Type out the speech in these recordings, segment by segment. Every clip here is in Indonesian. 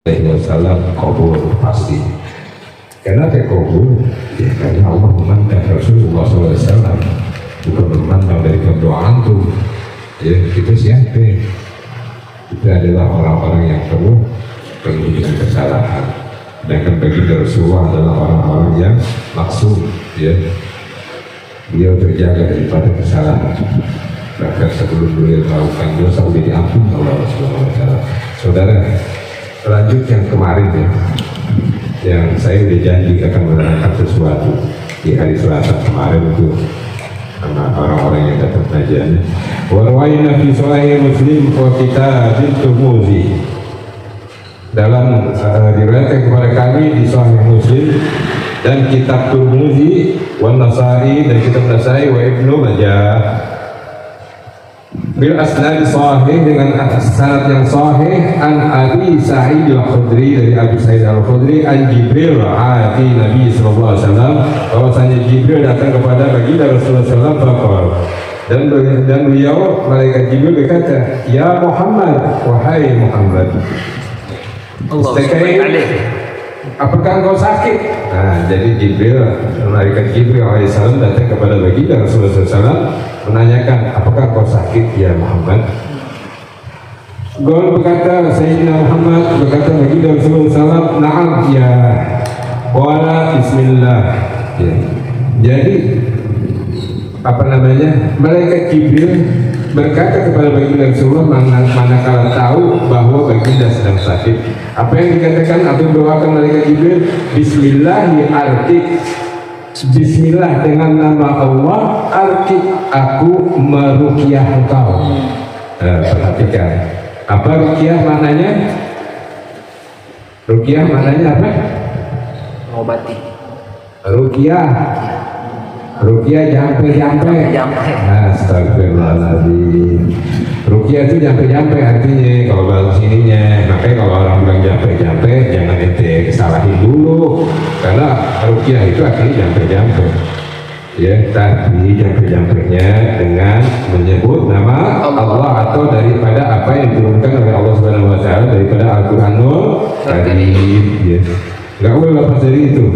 Wasallam kabul pasti. Karena kabul, ya karena Allah memandang Rasulullah SAW, bukan memandang dari doa antum. Ya itu siapa? Itu adalah orang-orang yang penuh dengan kesalahan. Sedangkan bagi Rasulullah adalah orang-orang yang maksum, ya. Dia terjaga daripada kesalahan. Bahkan sebelum beliau melakukan dosa sudah diampuni oleh Rasulullah SAW. Saudara, lanjut yang kemarin ya, yang saya udah janji akan menerangkan sesuatu di hari Selasa kemarin itu sama orang-orang yang datang kajiannya. Warwaina fi Sahih Muslim wa kitab Tirmidzi. Dalam diriwayatkan kepada kami di Sahih Muslim dan kitab Tirmidzi, wa Nasa'i dan kitab Nasa'i wa Ibnu Majah. Bil asnad sahih dengan sanad yang sahih an Abi Sa'id al-Khudri dari Abi Sa'id al-Khudri an Jibril ati Nabi sallallahu alaihi wasallam bahwasanya Jibril datang kepada baginda Rasulullah sallallahu alaihi wasallam dan beliau malaikat Jibril berkata, "Ya Muhammad, wahai Muhammad, apakah engkau sakit?" Nah, jadi malaikat Jibril alaihissalam datang kepada baginda Rasulullah SAW menanyakan, apakah engkau sakit ya Muhammad? Gol berkata, Sayyidina Muhammad berkata baginda Rasulullah SAW, "Na'am ya." Wala bismillah. Ya. Jadi malaikat Jibril berkata kepada baginda Rasulullah manakala tahu bahwa baginda sedang sakit. Apa yang dikatakan atau doakan malaikat Jibril? Bismillahi artik. Bismillah dengan nama Allah artik aku meruqyah engkau. Perhatikan. Apa ruqyah maknanya? Ruqyah maknanya apa? Mengobati. Ruqyah jampe. Astagfirullahaladzim. Ruqyah itu jampe artinya kalau bahasa sininya. Makanya kalau orang bilang jampe jangan ente kesalahin dulu. Karena ruqyah itu artinya jampe. Ya, tapi jampe-nya dengan menyebut nama Allah atau daripada apa yang diturunkan oleh Allah Subhanahu wa taala daripada Al-Qur'anul Karim. Ya. Enggak boleh lepas dari itu.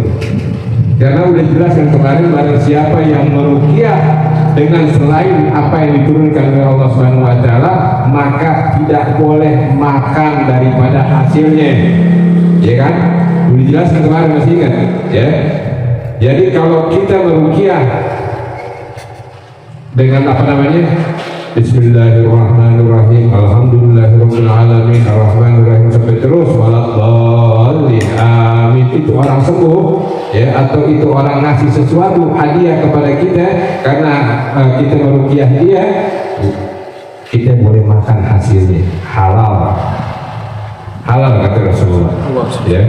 Karena udah jelas yang kemarin barang siapa yang meruqyah dengan selain apa yang diturunkan oleh Allah Subhanahu wa taala, maka tidak boleh makan daripada hasilnya. Ya kan? Udah jelas yang kemarin, masih ingat? Ya. Jadi kalau kita meruqyah dengan Bismillahirrahmanirrahim, alhamdulillahirabbil alamin, arrahmanirrahim sampai terus waladhdallin amin, itu orang sembuh ya, atau itu orang ngasih sesuatu hadiah kepada kita karena kita meruqyah dia, kita boleh makan hasilnya, halal kata Rasulullah ya.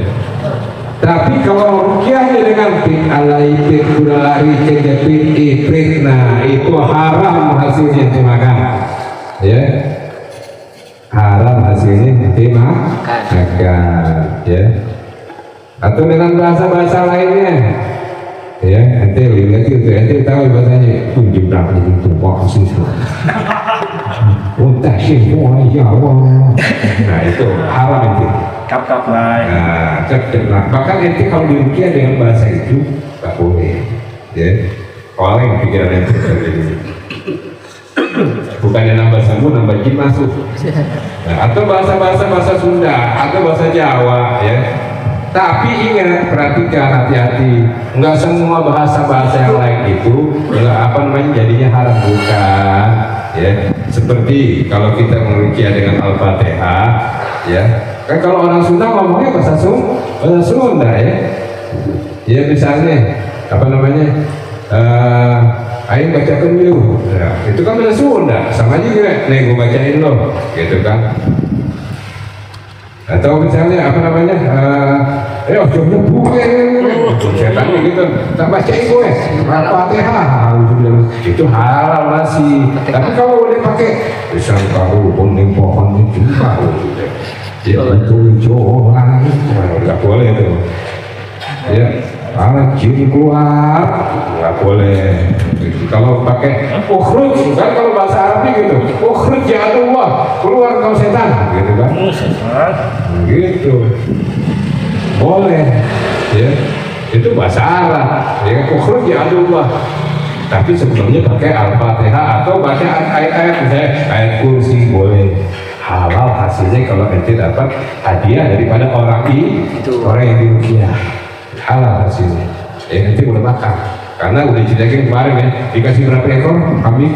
Tapi kalau ruqyahnya dengan pit alaipit kudalari kejepit iprit, nah itu haram hasilnya dimakan ya, haram hasilnya dimakan ya. Atau dengan bahasa lainnya ya, ente lihat itu, ente tahu bahasanya tunjukkan jadi tumpah susu untuk semua ya Allah. Nah itu haram itu. Kap lah. Nah, cerdas. Bahkan ente kalau diruqyah dengan bahasa itu tak boleh, ya. Oleh pikiran ente sendiri. Bukannya nambah sembuh, nambah jin masuk. Nah, atau bahasa Sunda, atau bahasa Jawa, ya. Tapi ingat, perhatikan, hati-hati. Enggak semua bahasa yang lain itu, jadinya haram, bukan. Ya, seperti kalau kita meruqyah dengan Al-Fatihah, ya. Kan kalau orang Sunda ngomongnya bahasa Sunda ya. Ya misalnya ayo bacakan dulu. Nah, itu kan bahasa Sunda, sama juga. Nih gue bacain lo, gitu kan. Atau misalnya jomnya gue, setannya gitu, tak bacain gue, Al-Fatihah, itu halal masih. Tapi kalau udah pakai pisang karu, kuning pohon itu baru. Ya itu nggak boleh tuh ya. jin keluar nggak boleh. Kalau pakai ukhruj kan, kalau bahasa Arabnya gitu, ukhruj ya Allah, keluar kau setan, gitu kan? Gitu, boleh, ya. Itu bahasa Arab, ya. Ukhruj ya Allah. Tapi sebelumnya pakai Al-Fatihah atau baca ayat-ayat, misalnya ayat kursi boleh. Halal hasilnya kalau ente dapat hadiah daripada orang yang diruqyah, halal hasilnya. Ente boleh makan, karena udah diceritain kemarin ya, dikasih berapa ekor kambing?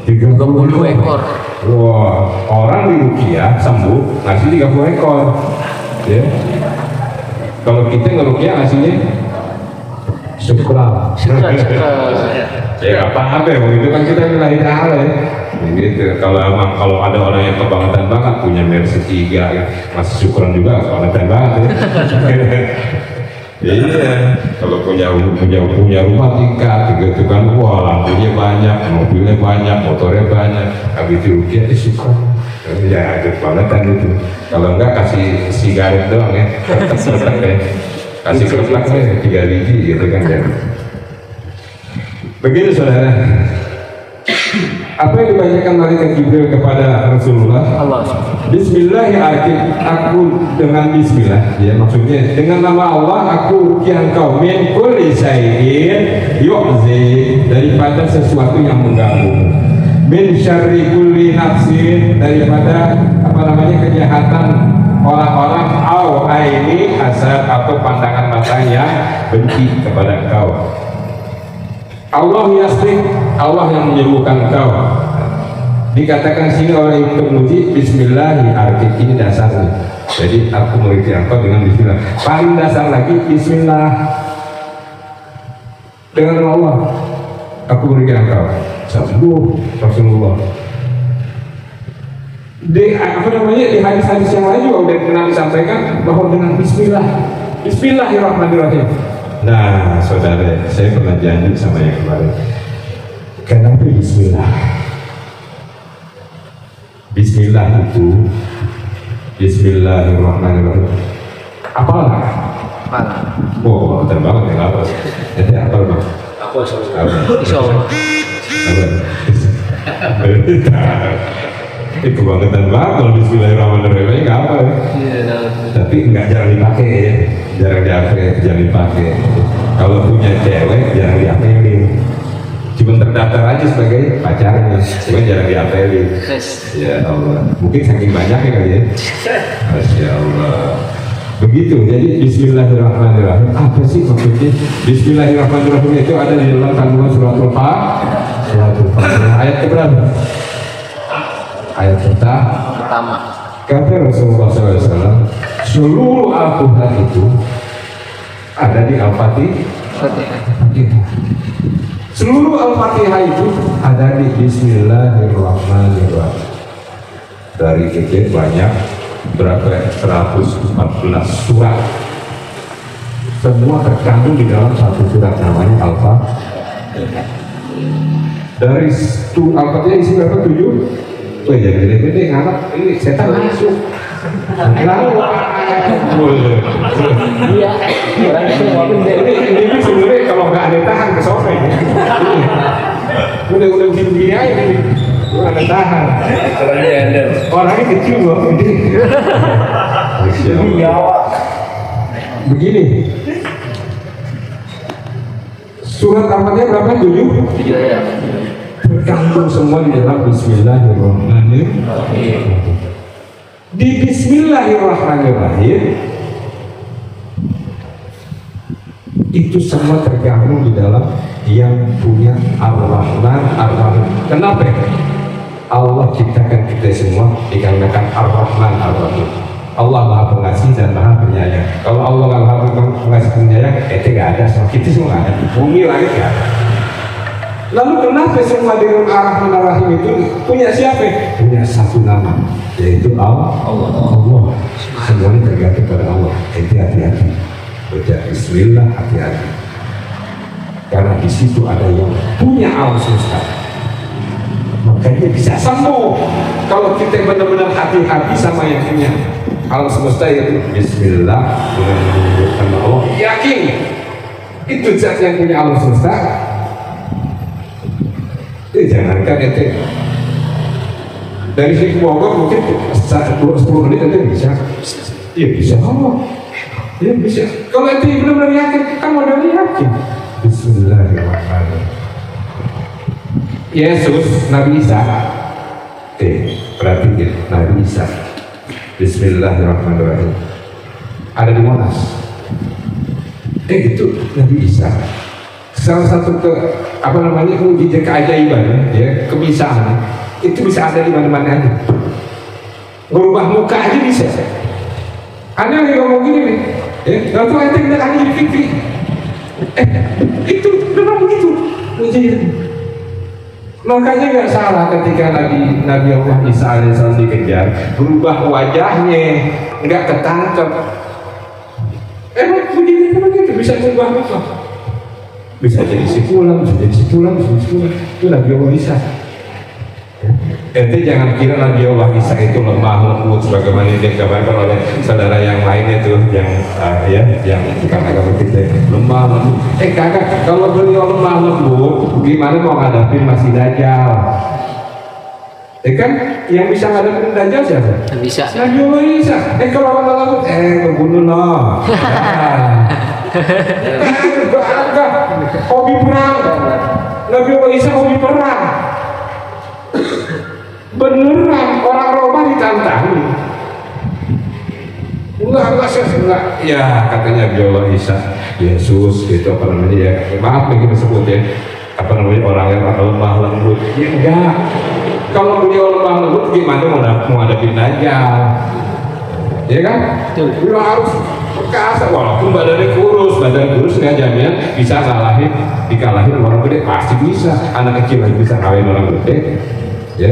30 ekor. Wah, orang diruqyah sembuh ngasih 30 ekor, ya. Kalau kita ngeruqyah ngasihnya syukuran. Ya apa begitu kan, kita nilai ta'ala ya. Gitu. Kalau ada orang yang kebangetan banget punya Mercedes 3 ya, masih syukuran juga kebangetan banget ya. Iya, kalau punya rumah tingkat gitu kan, wah lampunya banyak, mobilnya banyak, motornya banyak, habis diruqyah itu syukuran. Ya ada kebangetan gitu. Kalau enggak kasih sigaret doang ya, kertas ya. Kasih kertasnya 3 biji gitu kan ya. Begitu saudara. Apa yang dibacakan malaikat Jibril kepada Rasulullah? Allah. Bismillahirrahmanirrahim. Aku dengan Bismillah, ya maksudnya dengan nama Allah aku ruqyah engkau min kulli syai'in yu'zi, daripada sesuatu yang mengganggu. Min syarri kulli nafsin, daripada kejahatan orang-orang au aini hasad, atau pandangan matanya benci kepada engkau. Allah yasrik, Allah yang menyembuhkan engkau. Dikatakan sini oleh Ibnu Muji, Bismillahirrahmanirrahim, ini dasarnya. Jadi aku meruqyah engkau dengan Bismillah. Paling dasar lagi Bismillah, dengan nama Allah aku meruqyah engkau, sembuh Rasulullah. Di hadis-hadis yang lain juga udah pernah disampaikan bahwa dengan Bismillah, Bismillahirrahmanirrahim. Nah saudara, saya pernah janji sama yang kemarin, kenapa Bismillah? Bismillah itu Bismillahirrahmanirrahim. Apalah? Oh, betul banget ya, apa? Jadi apa bang? Aku insyaallah. Itu kebangetan banget kalau Bismillahirrahmanirrahim, nggak apa ya? Tapi nggak, jarang dipakai ya, jarang dipakai. Kalau punya cewek jarang diapelin, cuma terdaftar aja sebagai pacarnya, cuma jarang diapelin. Ya Allah, mungkin saking banyaknya kali ya. Masya Allah. Begitu, jadi Bismillahirrahmanirrahim. Apa sih maksudnya? Bismillahirrahmanirrahim itu ada di dalam kandungan suratul Fatihah. Ayat keberapa? Ayat pertama. Kata Rasulullah SAW, seluruh Al-Quran itu ada di Al-Fatihah. Seluruh Al-Fatihah itu ada di Bismillahirrahmanirrahim. Dari kecil banyak, berapa? 114 surat. Semua terkandung di dalam satu surat, namanya Al-Fatihah. Dari Al-Fatihah isi berapa? 7. Oh ya, gede-gede ngarap ini setan masuk. Lalu Iya, orang itu ngomong ini sebenarnya kalau nggak ada tahan ke sore. Udah begini aja ini, nggak ada tahan. Orangnya kecil loh, gede. Begini. Surat Al-Fatihah berapa? 7 ya. Terkandung semua di dalam Bismillahirrahmanirrahim. Di Bismillahirrahmanirrahim itu semua tergabung di dalam yang punya Ar-Rahman Ar-Rahim. Kenapa? Allah ciptakan kita semua dikarenakan Ar-Rahman Ar-Rahim. Allah Maha Pengasih dan Maha Penyayang. Kalau Allah nggak Maha Pengasih Penyayang, itu nggak ada. Kita semua nggak ada. Bumi langit nggak ada. Lalu kenapa semua dengan Ar-Rahman Ar-Rahim itu punya siapa? Punya satu nama, yaitu Allah. Semuanya tergantung pada Allah. Jadi hati-hati. Baca Bismillah, hati-hati. Karena di situ ada yang punya alam semesta. Makanya bisa sembuh. Kalau kita benar-benar hati-hati sama yang punya alam semesta, yaitu Bismillah dengan menyebutkan Allah, yakin Itu zat yang punya alam semesta. Jangankan ente dari sini ke Bogor mungkin 10 menit ente bisa. Iya bisa. Iya bisa. Kalau ente benar-benar yakin, kan modalnya yakin. Bismillahirrahmanirrahim. Yesus, Nabi Isa. Perhatiin Nabi Isa. Bismillahirrahmanirrahim. Ada di Monas. Itu Nabi Isa. Salah satu mujizat keajaiban, ya, kebisaan itu bisa ada di mana-mana aja. Berubah muka aja bisa. Anda lagi ngomong gini nih, ya, lalu ente beneran jadi fikri. Itu memang begitu mujizat. Makanya nggak salah ketika Nabi Allah Isa alaihissalam dikejar, berubah wajahnya, nggak ketangkep. Begitu begitu bisa berubah muka. Bisa jadi si fulan, bisa jadi si fulan, bisa jadi si fulan. Itu Nabi Allah Isa. Ente jangan kira Nabi Allah Isa itu lemah lembut sebagaimana yang dikabarkan oleh saudara yang lainnya tuh, yang bukan agama kita, lemah lembut. Kagak, kalau beliau lemah lembut, gimana mau ngadapin Masih Dajjal? Kan yang bisa ngadapin Dajjal siapa? Bisa. Nabi Allah Isa. Kalau orang lembut, ngebunuh no. Hobi perang. Nabi Allah Isa hobi perang. Beneran orang Roma ditantangi. Enggak. Ya katanya Nabi Allah Isa, Yesus gitu ya. Maaf begini sebut ya. Orang yang lemah lembut. Ya enggak. Kalau beliau lemah lembut gimana mau hadapin Dajjal? Ya kan? Beliau harus perkasa, walaupun badan kurus nggak jaminan bisa dikalahin orang gede, pasti bisa. Anak kecil lagi bisa kawin orang gede. Ya,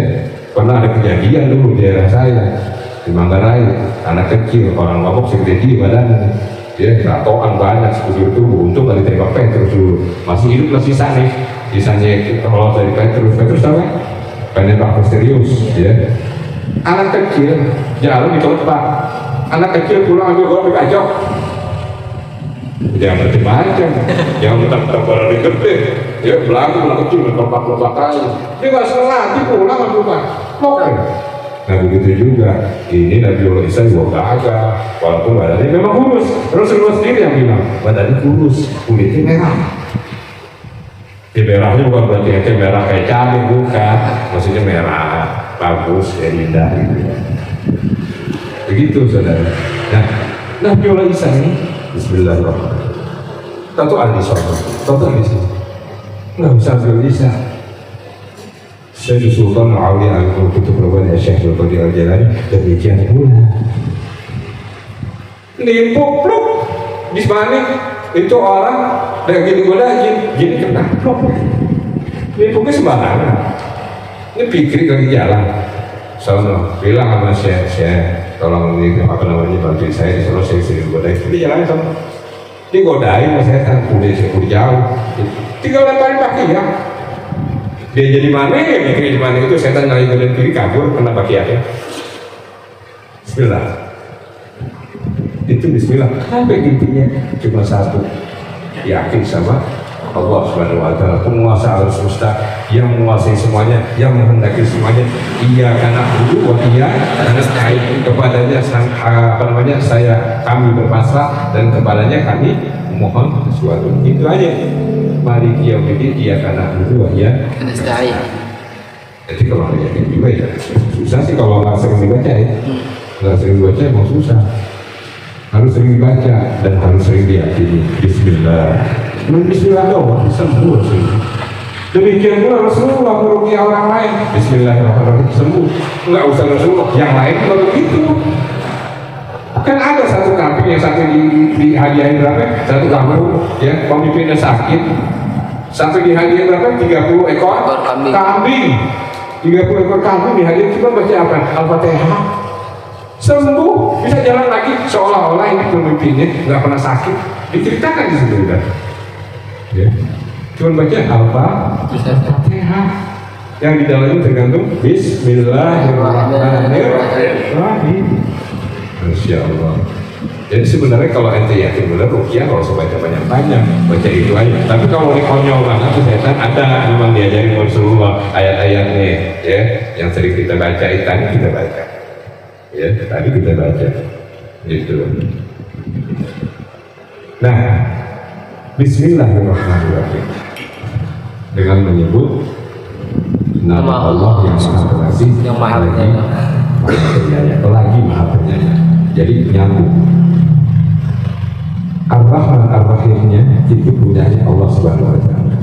pernah ada kejadian dulu di daerah saya di Manggarai, anak kecil orang mabok segede dia badannya, ya ratoan banyak sekujur tubuh. Untung nggak ditembak Petrus dulu, masih hidup lah sisanya kalau dari Petrus apa? Penembak misterius, ya. Anak kecil jalan di tempat, anak kecil pulang ambil orang dikacau. Jangan macam-macam, jangan mentang-mentang barang gede, ya belagu kecil, lepak-lepak aja. Dia nggak sengaja pulang ambil pak. Oke. Nah begitu juga, ini Nabi Allah Isa juga gagah, walaupun badannya memang kurus. Terus Rasulullah sendiri yang bilang, badannya kurus, kulitnya merah. Merahnya bukan berarti itu merah kayak cabai, bukan. Maksudnya merah, bagus, ya indah gitu. Begitu saudara. Nah, Nabi Allah Isa ini, Bismillahirrahmanirrahim. Tentu ada di sorga, tentu di sini. Nggak bisa Nabi Allah Isa. Sayyid Sultan Aulia Al-Qutub Rabbani Syekh Al-Qadir Al-Jalani demikian pula. Nimpuk pluk di sebalik itu orang dari gini goda gini kena pluk. Nimpuknya sembarangan. Ini pikir lagi jalan. Soalnya bilang sama saya tolong ini bantu saya di sana saya sering godain. Dia jalan sama. Dia godain sama saya kan udah jauh. Tinggal lemparin kaki ya. Dia jadi mana ya, mikirnya di mana itu setan lagi godain kiri kabur kena pakaiannya. Bismillah. Itu Bismillah. Sampai intinya cuma satu, yakin sama Allah Subhanahu Wa Taala, penguasa alam semesta yang menguasai semuanya, yang menghendaki semuanya. Ia karena dulu, ia karena kepadanya kami berpasrah dan kepadanya kami mohon sesuatu. Itu aja. Mari kiamat ia karena dulu, ia. Jadi kalau yakin juga ya susah sih kalau nggak sering dibaca ya. Nggak sering dibaca emang susah. Harus sering dibaca dan harus sering diyakini. Bismillah. Bismillah doang sembuh sih. Demikian pula Rasulullah merugi orang lain. Bismillahirrahmanirrahim sembuh. Nggak usah Rasulullah, yang lain juga begitu. Kan ada satu kambing yang satu dihadiahin berapa? Satu kampung ya pemimpinnya sakit. Sampai dihadiahin berapa? 30 ekor kambing. 30 ekor kambing dihadiahin, cuma baca apa? Al-Fatihah. Sembuh, bisa jalan lagi seolah-olah ini pemimpinnya nggak pernah sakit. Diceritakan di situ udah. Ya. Cuma baca Al-Fatihah. Yang di dalamnya tergantung Bismillahirrahmanirrahim. Masya Allah. Jadi sebenarnya kalau ente yakin benar ruqyah kalau usah baca banyak-banyak, baca itu aja. Tapi kalau ini konyol banget tuh setan ada memang diajarin Rasulullah ayat-ayatnya ya, yang sering kita baca tadi kita baca. Ya, tadi kita baca. Gitu. Nah, Bismillahirrahmanirrahim. Dengan menyebut nama Allah yang Maha Pengasih, yang Maha Penyayang, lagi Maha Penyayang. Jadi nyambung. Ar-Rahman Ar-Rahimnya itu punyanya Allah Subhanahu wa Ta'ala.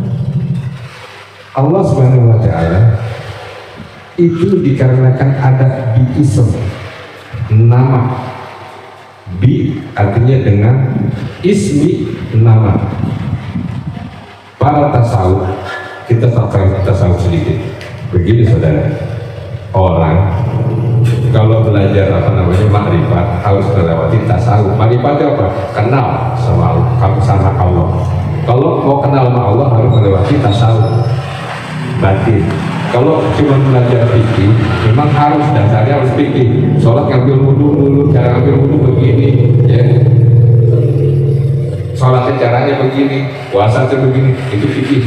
Allah Subhanahu wa Ta'ala itu dikarenakan ada bi ism, nama. Bi artinya dengan, ismi nama. Para tasawuf, kita tasawuf sedikit. Begini saudara, orang kalau belajar makrifat harus melewati tasawuf. Makrifat itu apa? Kenal sama Allah. Kalau mau kenal sama Allah harus melewati tasawuf batin. Kalau cuma belajar fikih, memang harus dasarnya harus fikih. Sholat ngambil wudhu dulu, cara ngambil wudhu begini, ya. Sholatnya caranya begini, puasa itu begini, itu fikih.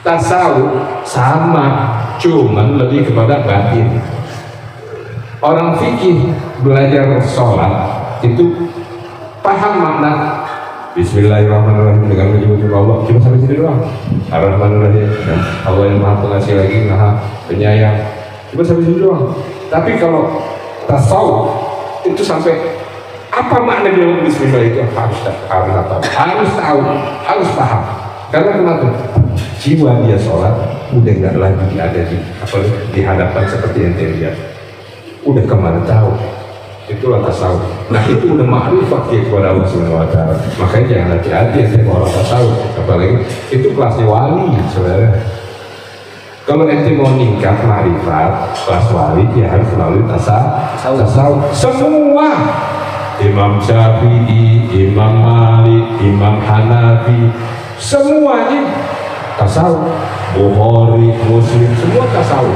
Tasawuf sama, cuman lebih kepada batin. Orang fikih belajar sholat itu paham makna Bismillahirrahmanirrahim dengan menyebut Allah, cuma sampai sini doang. Ar-Rahmanir-Rahim, Allah yang Maha Pengasih lagi Maha Penyayang, cuma sampai sini doang. Tapi kalau tasawuf itu sampai apa makna dia Bismillah itu harus tahu, harus paham. Karena kenapa? Jiwa dia sholat udah nggak lagi ada di hadapan seperti yang dia lihat. Udah kemana tahu? Itulah tasawuf. Nah itu udah makrifat ya kepada Allah Subhanahu wa Ta'ala. Makanya jangan hati-hati ya sama orang tasawuf. Apalagi itu kelasnya wali, saudara. Kalau ente mau ningkat makrifat kelas wali, ya harus melalui tasawuf. Semua Imam Syafi'i, Imam Malik, Imam Hanafi, semuanya tasawuf. Bukhari, Muslim, semua tasawuf.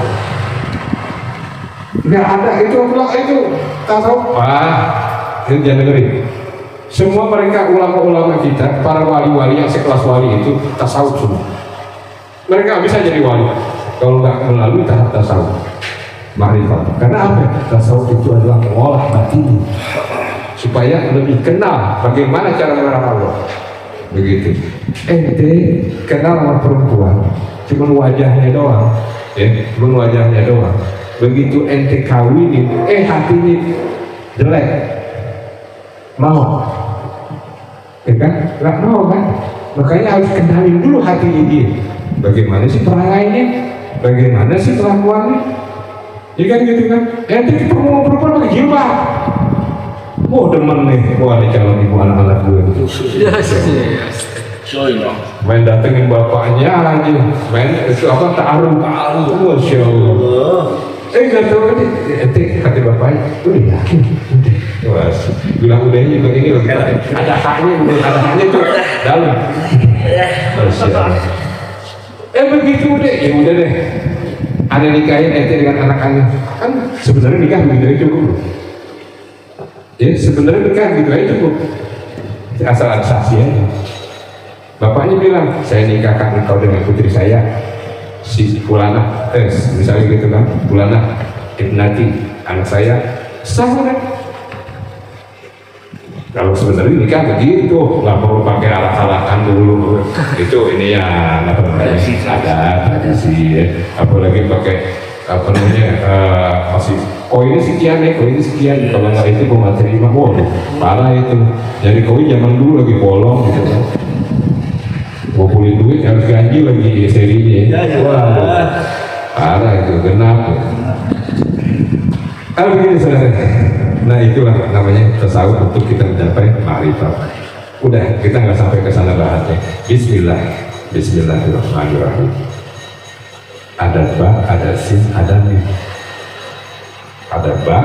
Nggak ada itu tasawuf. Itu jangan dengerin. Semua mereka ulama-ulama kita, para wali-wali yang sekelas wali itu tasawuf semua. Mereka bisa jadi wali kalau nggak melalui tahap tasawuf makrifat. Karena apa? Tasawuf itu adalah mengolah batin supaya lebih kenal bagaimana cara mengenal Allah. Begitu. Ente kenal sama perempuan, cuma wajahnya doang, ya, cuma wajahnya doang. Begitu ente kawinin, hatinya jelek, mau, ya kan? Nggak mau kan? Makanya harus kenalin dulu hatinya dia. Bagaimana sih perangainya? Bagaimana sih kelakuannya? Ya kan gitu kan? Ente ketemu sama perempuan pakai jilbab. Oh demen nih, wah ini calon ibu anak-anak gue. Main datengin bapaknya aja, main itu apa ta'aruf, masya Allah. Nggak tahu kan, kata bapaknya, udah yakin, udah, bilang udahnya juga ini loh, ada haknya tuh dalam. Masya Allah. Begitu deh, ya udah deh. Ada nikahin ente dengan anak-anak, kan sebenarnya nikah begitu aja cukup. Ya sebenarnya nikah gitu aja cukup, asal ada saksi aja. Bapaknya bilang, saya nikahkan engkau dengan putri saya, si Fulana, misalnya gitu kan, Fulana ibnati, anak saya, sah kan? Kalau sebenarnya nikah begitu, nggak perlu pakai alat-alatan dulu. Itu ini ya, nggak perlu ada tradisi, ya. Apalagi pakai apa namanya, masih koinnya sekian ya, koinnya sekian. Kalau nggak itu gue nggak terima, waduh, parah itu. Jadi koin zaman dulu lagi bolong gitu kan. Ngumpulin duit harus ganti lagi serinya. Wah, parah itu, genap. Kalau begini saudara, nah itulah namanya tasawuf untuk kita mencapai makrifat. Udah, kita nggak sampai ke sana bahasnya. Bismillahirrahmanirrahim. Ada ba, ada sin, ada mim. Ada ba,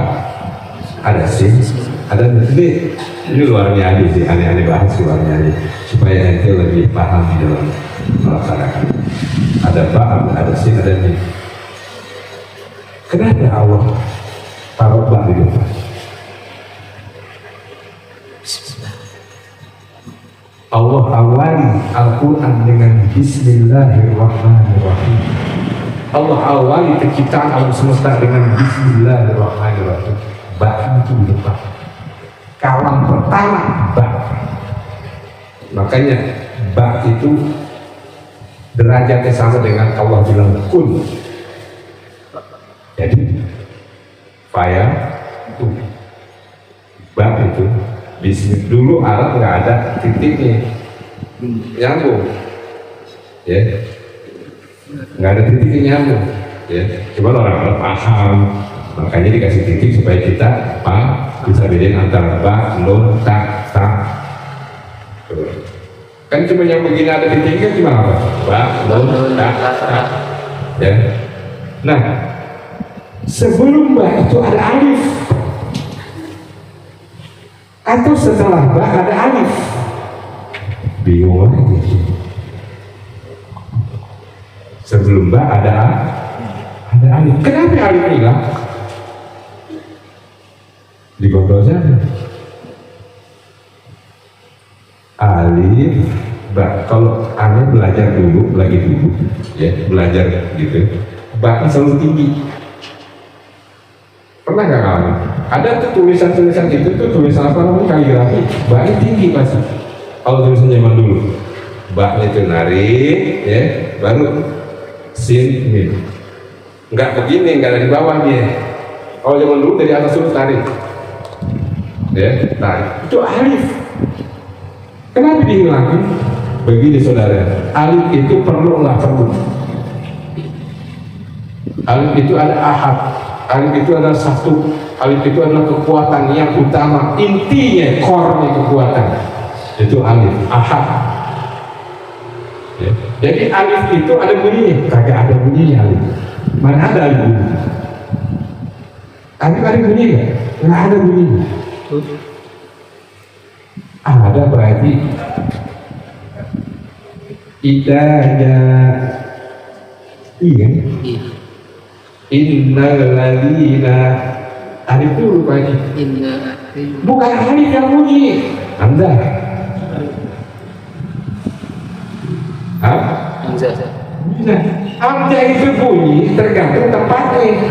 ada sin, ada mim. Ini luarnya aja sih, aneh-aneh bahas luarnya aja supaya ente lebih paham di dalam melaksanakan. Ada ba, ada sin, ada mim. Kenapa Allah taruh ba di depan? Allah awali Al-Quran dengan Bismillahirrahmanirrahim. Allah awali penciptaan alam semesta dengan Bismillahirrahmanirrahim. Ba itu di depan. Kalam pertama ba. Makanya ba itu derajatnya sama dengan Allah bilang kun. Jadi faya itu ba itu bismillah dulu Arab nggak ada titiknya, nyambung, ya, nggak ada titiknya nyambung, ya. Cuma orang Arab paham, makanya dikasih titik supaya kita bisa bedain antara ba, nun, ta, ta. Kan cuma yang begini ada titiknya cuma apa? Ba, nun, ta, ta. Ya. Nah, sebelum ba itu ada alif. Atau setelah ba ada alif, bingung lagi. Sebelum ba ada alif. Kenapa alif hilang? Di kontrol saja. Alif ba. Kalau anda belajar dulu, ya belajar gitu, ba selalu tinggi. Pernah nggak kamu? Ada tuh tulisan-tulisan itu tuh tulisan apa namanya kaligrafi, ba tinggi pasti. Kalau tulisan zaman dulu, ba itu narik, ya, baru sin mim. Nggak begini, nggak dari bawah dia. Kalau zaman dulu dari atas dulu tarik, ya, tarik. Itu alif. Kenapa dihilangin? Begini saudara, alif itu perlu. Alif itu ada ahad. Alif itu adalah satu, alif itu adalah kekuatan yang utama, intinya, core-nya kekuatan. Itu alif, ahad. Ya. Jadi alif itu ada bunyinya, kagak ada bunyinya alif. Mana ada alif bunyi? Alif ada bunyi nggak? Nggak ada bunyinya. Ada berarti idanya iya. Innal ladina alif dulu Pak Haji. Bukan alif yang bunyi. Hamzah. Hamzah itu bunyi tergantung tempatnya.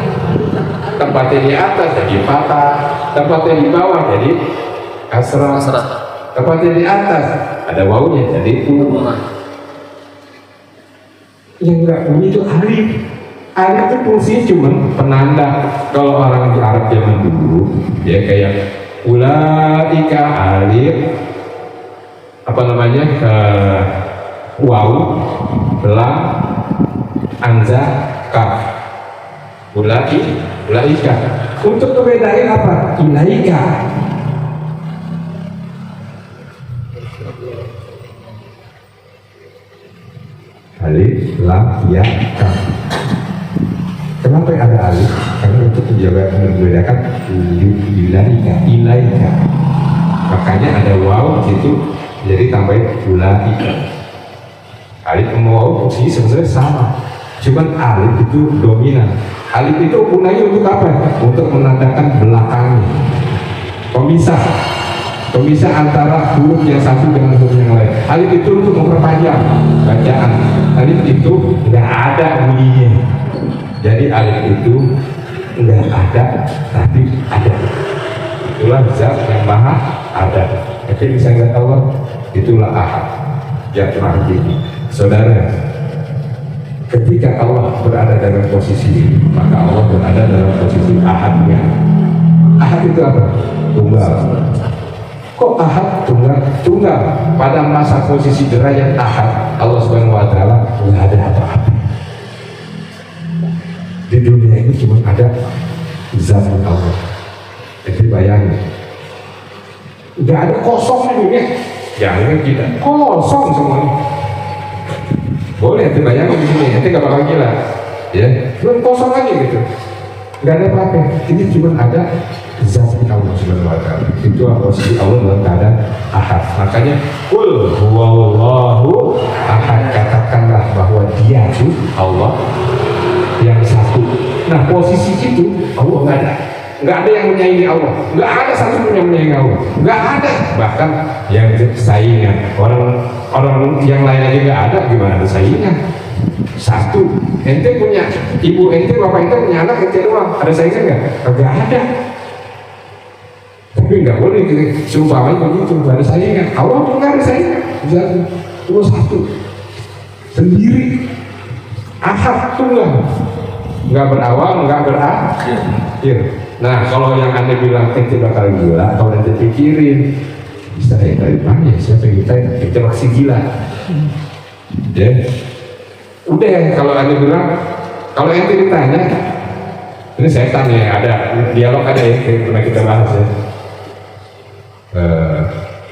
Tempatnya di atas jadi fathah, tempatnya di bawah jadi kasrah. Tempatnya di atas ada wawunya jadi dhammah. Yang enggak bunyi itu alif. Alif itu fungsinya cuma penanda. Kalau orang di Arab zaman dulu, ya kayak ulaika alif, apa namanya, waw, lam, anza, kaf, ulaika. Untuk membedain apa? Ilaika. Alif, lam, ya, kaf. Kenapa ada alif? Karena untuk membedakan ilaika. Makanya ada waw itu jadi tambahin ulaika. Alif sama waw fungsinya sebenarnya sama. Cuman alif itu dominan. Alif itu gunanya untuk apa? Untuk menandakan belakangnya. Pemisah antara huruf yang satu dengan huruf yang lain. Alif itu untuk memperpanjang bacaan. Alif itu nggak ada bunyinya. Jadi alif itu nggak ada, tapi ada. Itulah zat yang maha ada. Tapi bisa nggak tahu, itulah ahad. Ya mahdi. Saudara, ketika Allah berada dalam posisi ini, maka Allah berada dalam posisi ahadnya. Ahad itu apa? Tunggal. Kok ahad tunggal? Tunggal. Pada masa posisi derajat ahad, Allah Subhanahu Wa Taala nggak ada apa-apa. Di dunia ini cuma ada zat Allah. Jadi bayangin, nggak ada kosong di dunia. Jangan kita kosong semuanya. Boleh nanti bayangin di sini, nanti nggak bakal gila, ya. Cuma kosong aja gitu, nggak ada apa-apa. Ini cuma ada zat Allah Subhanahu Wa Taala. Itu posisi Allah dalam keadaan ahad. Makanya qul huwallahu ahad, katakanlah bahwa Dia itu Allah yang satu. Nah posisi itu Allah nggak ada. nggak ada yang menyaingi Allah, nggak ada satu pun yang menyaingi Allah, nggak ada. Bahkan yang saingan orang yang lain aja nggak ada, gimana ada saingan? Satu, ente punya ibu ente, bapak ente punya anak ente doang, ada saingan nggak? Nggak ada. Tapi nggak boleh seumpamanya begitu, nggak ada saingan. Allah pun nggak ada saingan, cuma satu, sendiri, ahad, tunggal, nggak berawal, nggak berakhir. Nah, kalau yang anda bilang ente bakal gila, kalau ente pikirin, bisa dari mana ya? Siapa kita masih gila? Ya, udah ya. Kalau anda bilang, kalau ente ditanya, ini setan ya, ada dialog ada ya, pernah kita bahas ya.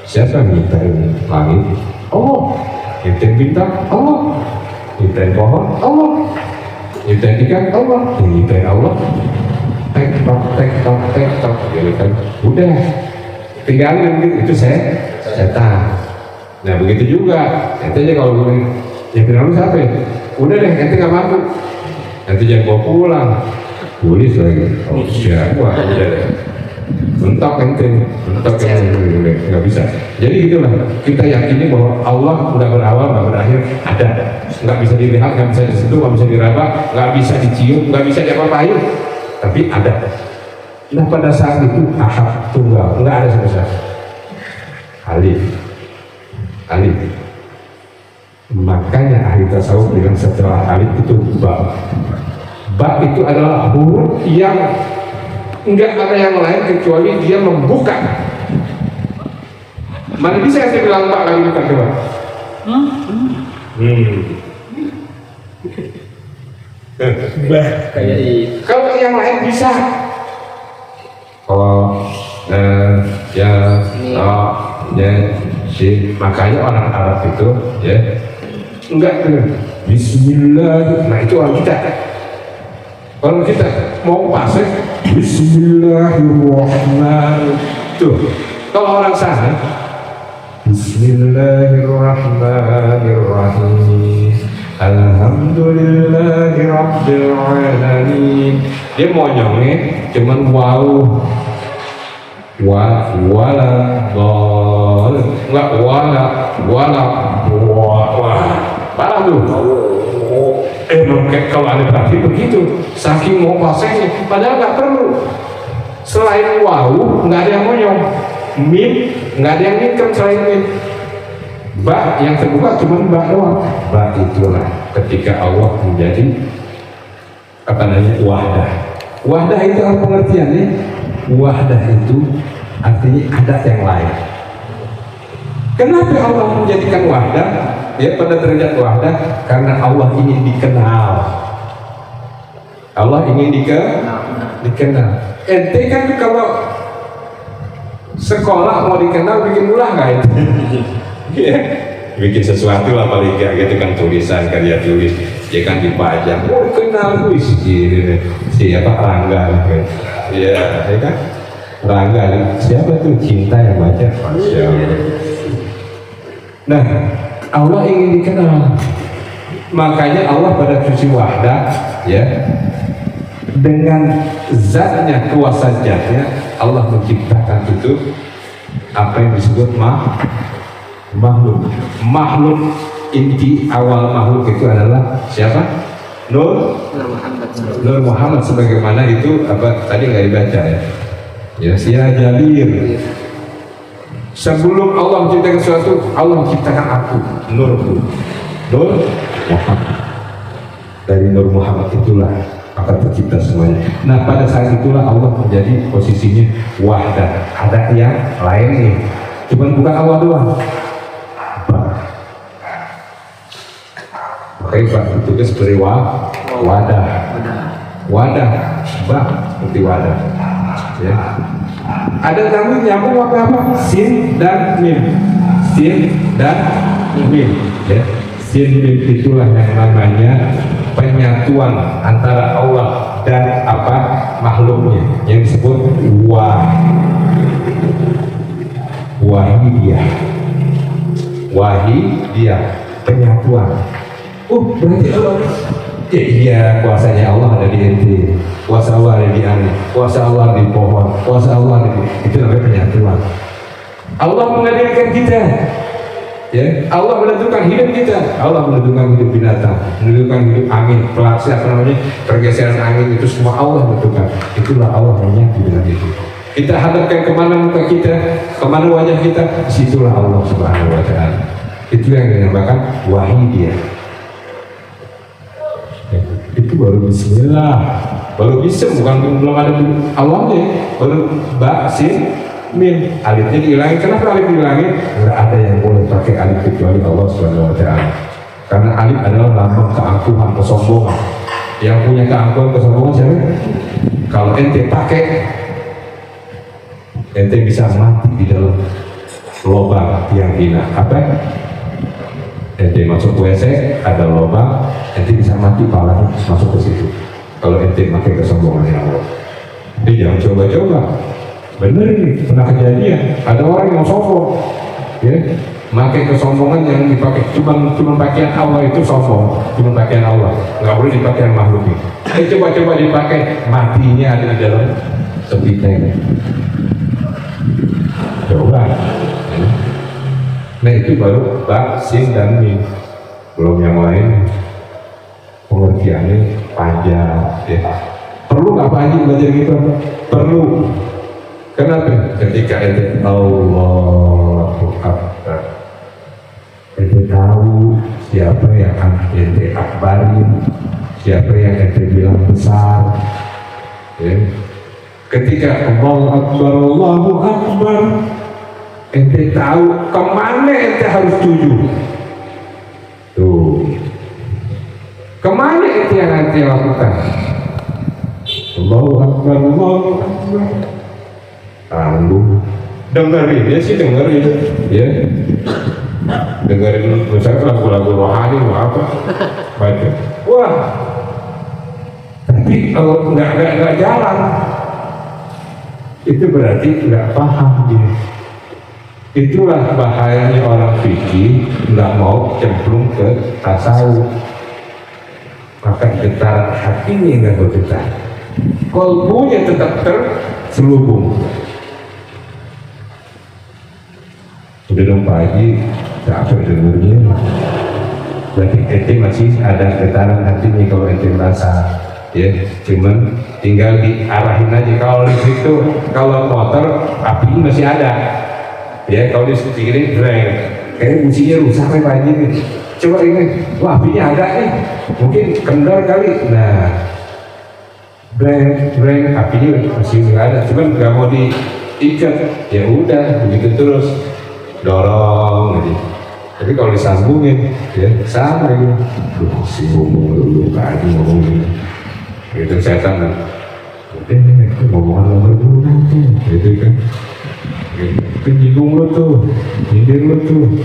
Siapa yang nyiptain langit? Allah. Nyiptain bintang? Allah. Nyiptain pohon? Allah. Nyiptain ikan? Allah. Nyiptain Allah. Tek tok gitu kan. Udah, tinggalin gitu. Itu setan. Nah begitu juga. Ente aja kalau bilang nyiptain Allah siapa ya? Udah deh, ente nggak mampu. Nanti jangan bawa pulang. Tulis lagi. Oh siapa? Udah deh. Mentok ente nggak bisa. Jadi gitulah, kita yakini bahwa Allah udah berawal nggak berakhir, ada, nggak bisa dilihat, nggak bisa disentuh, nggak bisa diraba, nggak bisa dicium, nggak bisa diapa-apain, tapi ada. Nah pada saat itu ahad, tunggal, nggak ada sebesar alif. Makanya ahli tasawuf bilang setelah alif itu ba itu adalah huruf yang enggak ada yang lain kecuali dia membuka. Mana bisa saya bilang Pak kali bukan coba? Kayak Kalau yang lain bisa. Kalau makanya orang Arab itu ya enggak tuh Bismillah. Nah itu orang kita. Kalau kita mau pasang Bismillahirrahmanirrahim. Tuh, kalau orang sana Bismillahirrahmanirrahim. Alhamdulillahirabbil alamin. Dia monyongnya cuman wala dol. Enggak wala parah tuh. Kalau ada berarti begitu, saking mau pasangnya, padahal nggak perlu. Selain wawu, nggak ada yang monyong. Mim, nggak ada yang ngikam selain mim. Ba yang terbuka cuma ba doang. Ba itulah ketika Allah menjadi wahdah. Wahdah itu apa pengertiannya? Wahdah itu artinya ada yang lain. Kenapa Allah menjadikan wahdah? Ya pada derajat wahdah karena Allah ingin dikenal. Allah ingin dikenal. Ente kan kalau sekolah mau dikenal bikin ulah nggak itu? Ya, bikin sesuatu lah paling nggak gitu kan, tulisan karya tulis, ya kan dipajang. Oh kenal wis gitu. Siapa Rangga? Ya kan Rangga. Siapa tuh Cinta yang baca? Masya Allah. Nah, Allah ingin dikenal, makanya Allah pada sisi wahdah ya, dengan zatnya, kuasa zatnya Allah menciptakan itu apa yang disebut makhluk. Inti awal makhluk itu adalah siapa? Nur Muhammad sebagaimana itu apa tadi nggak dibaca ya Jalir. Sebelum Allah menciptakan sesuatu, Allah menciptakan aku, Nur Muhammad. Dari Nur Muhammad itulah akan tercipta semuanya. Nah pada saat itulah Allah menjadi posisinya wahdah, ada yang lain nih, cuman bukan Allah doang. Makanya itu seperti wadah, seperti wadah. Ya. Ada tamu nyambung apa? Sin dan mim. Ya. Sin mim itulah yang namanya penyatuan antara Allah dan apa makhluknya yang disebut wahidiyah, penyatuan. Berarti Allah Ya, iya, kuasanya Allah ada di ente, kuasa Allah ada di ane, kuasa Allah di pohon, kuasa Allah di itu namanya penyatuan. Allah menghadirkan kita, ya. Allah menentukan hidup kita, Allah menentukan hidup binatang, menentukan hidup angin, apa namanya, pergeseran angin itu semua Allah menentukan. Itulah Allah menyatu dengan itu. Kita hadapkan kemana muka kita, kemana wajah kita, situlah Allah Subhanahu Wa Taala. Itu yang dinamakan wahyu dia. Itu baru bismillah, baru bisa, bukan belum ada Allahnya, baru sin mim, alifnya dihilangin. Kenapa alif dihilangin? Nggak ada yang boleh pakai alif kecuali Allah Subhanahu Wa Taala, karena alif adalah lambang keangkuhan, kesombongan. Yang punya keangkuhan, kesombongan siapa? Kalau ente pakai, ente bisa mati di dalam lubang yang hina. Apa? Ente masuk WC ada lubang, ente bisa mati, palanya masuk ke situ. Kalau ente pakai kesombongan yang Allah, jadi jangan coba-coba. Bener ini pernah kejadian, ada orang yang sombong, ya, pakai kesombongan yang dipakai cuma pakaian Allah itu sombong, cuma pakaian Allah, nggak boleh dipakai makhluk ini. Coba-coba dipakai, matinya ada di dalam sepita ini. Coba. Nah itu baru ba, sin, dan mim. Belum yang lain, pengertiannya panjang, ya. Perlu nggak Pak Haji belajar gitu? Perlu. Kenapa? Ketika ente Allahu Akbar, ente tahu siapa yang ente akbarin, siapa yang ente bilang besar, ya. Ketika Allahu Akbar, ente tahu kemana ente harus tuju. Tuh, kemana ente yang ente lakukan? Allahu Akbar. Lalu dengerin, ya sih dengerin, ya. Dengerin misalnya lagu-lagu rohani atau apa, baca. Wah, tapi kalau nggak jalan, itu berarti nggak paham dia. Itulah bahayanya orang fikih nggak mau cemplung ke tasawuf. Maka getaran hatinya nggak bergetar, kalbunya tetap terselubung. Udah dong Pak Haji, capek dengernya. Berarti ente masih ada getaran hatinya kalau ente merasa, ya. Cuman tinggal diarahin aja. Kalau listrik tuh, kalau motor apinya masih ada. Ya, kalau di kiri breng, kayaknya businya rusak nih Pak Haji nih. Coba ini, wah apinya ada nih, mungkin kendor kali. Nah, breng, apinya masih nggak ada, cuman nggak mau diikat. Ya udah, begitu terus dorong aja. Tapi kalau disambungin, ya sama gitu. Duh, si ngomong dulu Pak Haji ngomong gitu. Itu setan kan. Itu ngomongan lo berdua tuh, gitu kan. Penyinggung lo tuh, nyindir lo tuh,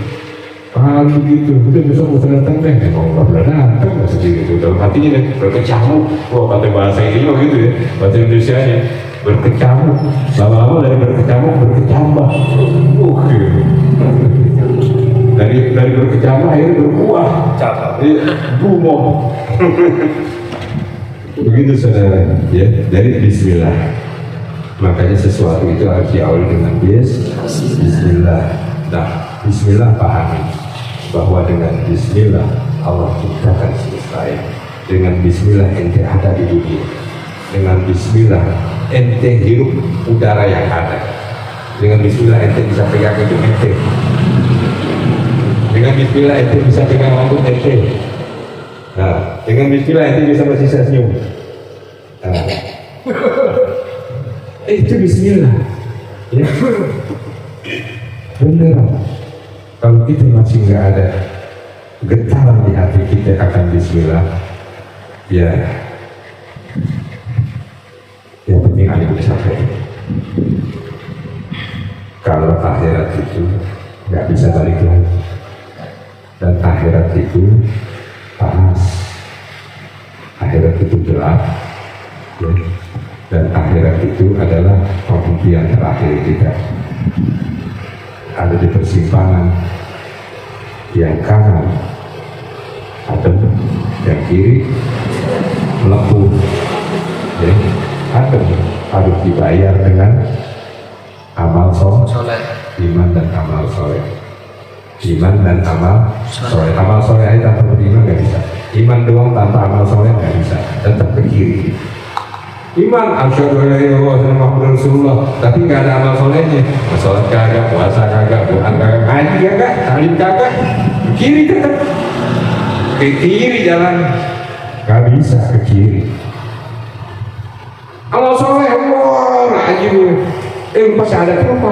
pahal begitu. Udah besok mau datang deh, emang nggak pernah datang, nggak sedih gitu. Dalam hatinya deh berkecamuk. Wah, pakai bahasa ini loh gitu ya, bahasa Indonesia nya berkecamuk. Lama-lama dari berkecamuk berkecambah. Gitu. Dari berkecambah akhirnya berbuah. Gumoh. Begitu saudara, ya. Dari Bismillah. Makanya sesuatu itu harus diawali dengan Bismillah. Nah, Bismillah pahami bahwa dengan Bismillah Allah ciptakan semesta. Dengan Bismillah ente ada di dunia. Dengan Bismillah ente hirup udara yang ada. Dengan Bismillah ente bisa pegang itu ente. Dengan Bismillah ente bisa pegang rambut ente. Nah, dengan Bismillah ente bisa bersisa senyum. Nah. Itu Bismillah, ya. Beneran. Kalau kita masih nggak ada getaran di hati kita akan Bismillah, ya yang penting ada sampai. Kalau akhirat itu nggak bisa balik lagi, dan akhirat itu panas, akhirat itu gelap, ya. Dan akhirat itu adalah pembuktian terakhir kita. Ada di persimpangan yang kanan atau yang kiri melepuh. Ya, harus dibayar dengan amal soleh, iman dan amal soleh. Iman dan amal soleh. Amal soleh aja tanpa beriman nggak bisa. Iman doang tanpa amal soleh nggak bisa. Tetap ke kiri. Iman, asyhadu an la ilaha illallah Muhammadur Rasulullah, tapi nggak ada amal solehnya. Sholat kagak, puasa kagak, Quran kagak, ngaji kagak, salim kagak, ke kiri tetap. Ke kiri jalan, nggak bisa ke kiri. Amal soleh, wah, rajin. Pasti ada apa?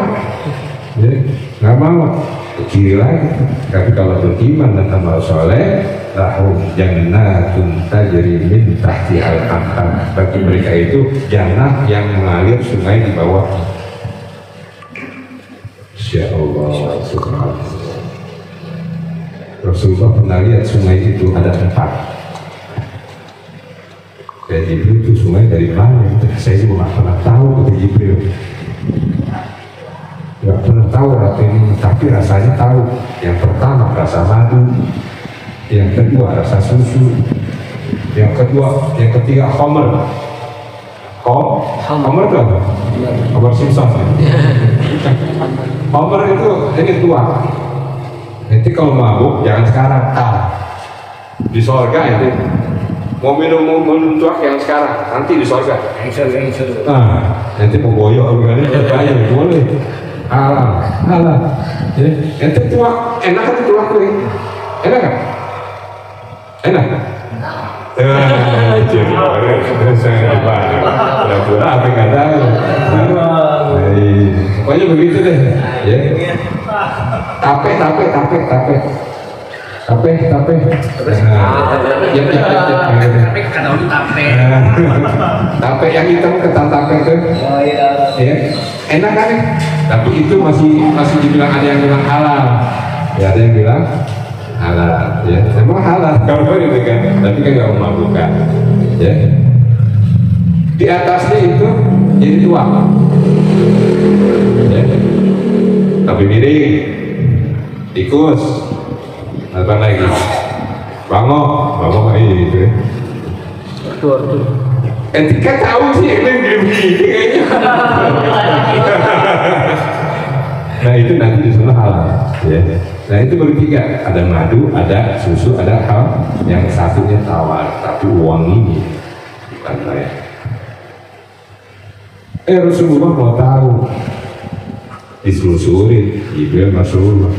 Ya, nggak mau ke kiri lagi. Tapi kalau beriman dan amal soleh, lahum jannatun tajri min tahtihal anhar. Bagi mereka itu jannah yang mengalir sungai di bawah. Insya Allah, subhanallah. Rasulullah pernah lihat sungai itu ada 4. Dan Jibril itu sungai dari mana? Saya juga nggak pernah tahu kata Jibril. Nggak pernah tahu rasa ini, tapi rasanya tahu. Yang pertama rasa madu, yang kedua rasa susu, yang ketiga khamr. Khamr itu apa? Khamr Simpson. Khamr itu ini tua. Nanti kalau mabuk jangan sekarang, di sorga itu. Mau minum tuak yang sekarang, nanti di sorga. Nanti mau boyok gimana? Bayar boleh. Halal. Nanti tuak, enak kan tuak tuh? Enak kan? Enak. Pura-pura apa nggak tahu. Pokoknya begitu deh. Ya. Tape. Tape yang hitam ketan tape itu. Ya. Enak kan? Tapi itu masih dibilang, ada yang bilang halal. Ya, ada yang bilang halal, ya, memang halal kalau itu kan, tapi kan nggak memabukkan, ya. Di atasnya itu jadi tua, ya. Tapi miring, tikus, apa lagi? Bangok itu. Ya. Ketika tahu sih ini kayaknya. Nah itu nanti di sana halal, ya. Nah itu baru 3, ada madu, ada susu, ada hal yang satunya tawar tapi wangi bukan saya. Rasulullah mau tahu, ditelusurin, Jibril Rasulullah,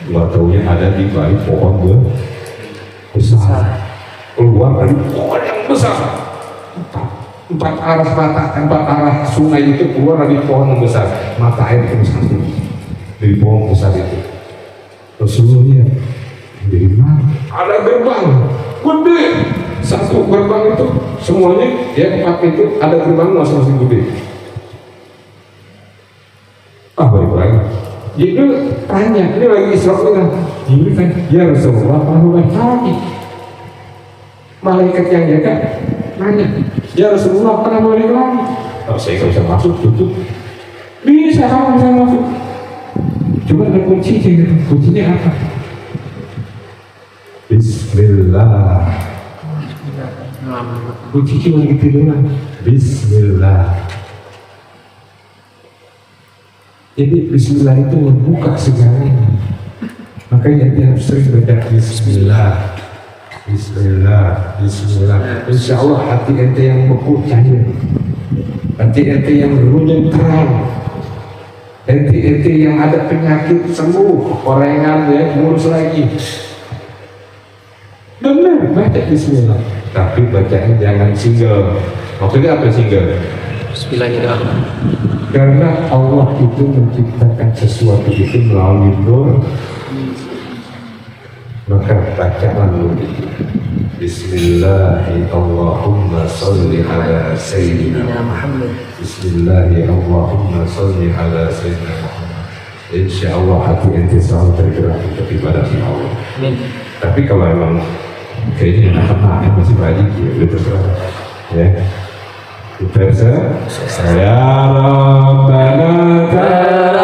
nggak taunya ada di balik pohon besar, keluar dari pohon yang besar. 4 arah mata, 4 arah sungai itu keluar dari pohon yang besar, mata air itu besar dari pohon besar itu. Rasulullah lihat, dari mana? Ada gerbang gede, 1 gerbang itu semuanya ya 4 itu ada gerbang masing-masing gede. Balik lagi. Jibril tanya, ini lagi Isra Mi'raj. Jibril tanya, ya Rasulullah, apa lagi? Malaikat yang jaga nanya, ya Rasulullah, pernah balik lagi? Saya nggak bisa masuk, tutup. Bisa, kamu bisa masuk. Coba ada kuncinya apa? Bismillah. Kunci cuma gitu doang. Bismillah. Jadi Bismillah itu membuka segalanya. Makanya dia harus sering baca Bismillah. Insya Allah hati ente yang beku cair, hati ente yang berunyam terang, ente yang ada penyakit sembuh, korengan ya ngurus lagi. Benar baca Bismillah, tapi bacaan jangan single. Maksudnya apa single? Bismillahirrahmanirrahim. Karena Allah itu menciptakan sesuatu itu melalui nur. Maka bacalah nur. Bismillahirrahmanirrahim. Allahumma sholli ala sayyidina Muhammad. Bismillahirrahmanirrahim. Sholli ala sayyidina Muhammad. Insya Allah hati ente selalu tergerak untuk ibadah sama Allah. Tapi kalau emang kayaknya enak masih banyak ya, udah terserah. Ya. Terserah. Ya Rabbana ta'ala.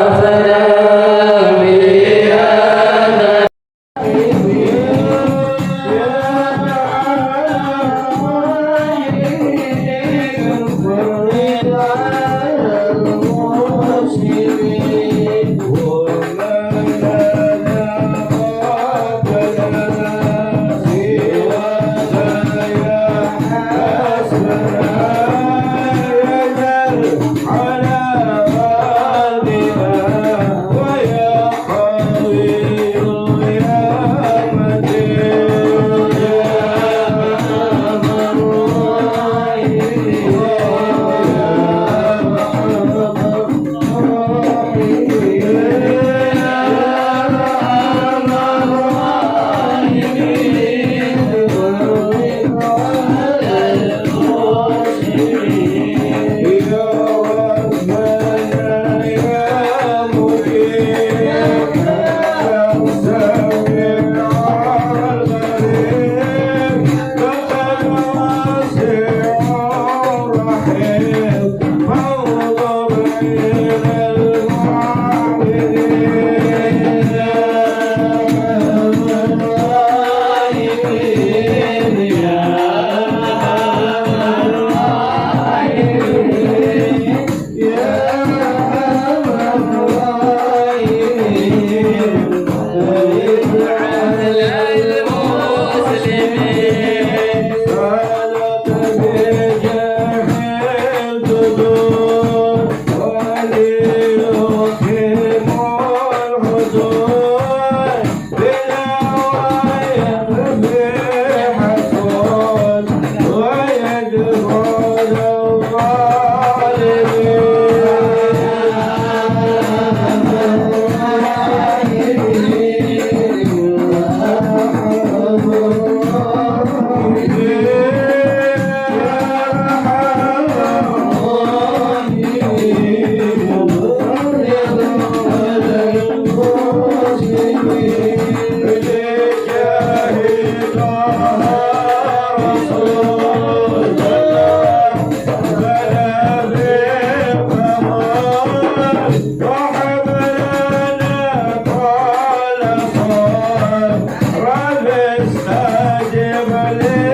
وحبلنا قال صار رب استجب لي